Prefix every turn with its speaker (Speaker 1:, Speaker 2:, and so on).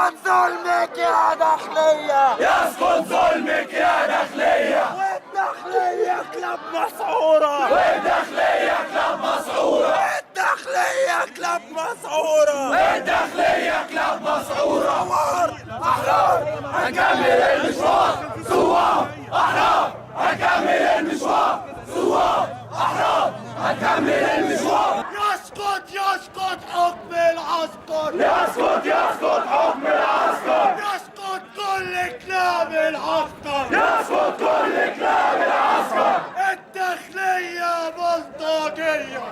Speaker 1: يسقط ظلمك يا داخلية،
Speaker 2: يسقط ظلمك يا داخلية،
Speaker 1: والداخلية كلاب مسعورة،
Speaker 2: والداخلية كلاب مسعورة،
Speaker 1: الداخلية كلاب مسعورة،
Speaker 2: الداخلية كلاب مسعورة.
Speaker 1: ثوار أحرار
Speaker 2: هنكمل المشوار، ثوار أحرار، هنكمل المشوار، ثوار أحرار، هنكمل المشوار.
Speaker 1: يسقط حكم العسكر،
Speaker 2: يسقط حكم العسكر،
Speaker 1: يسقط كل كلاب العسكر،
Speaker 2: يسقط كل كلاب العسكر.
Speaker 1: الداخلية بلطجية،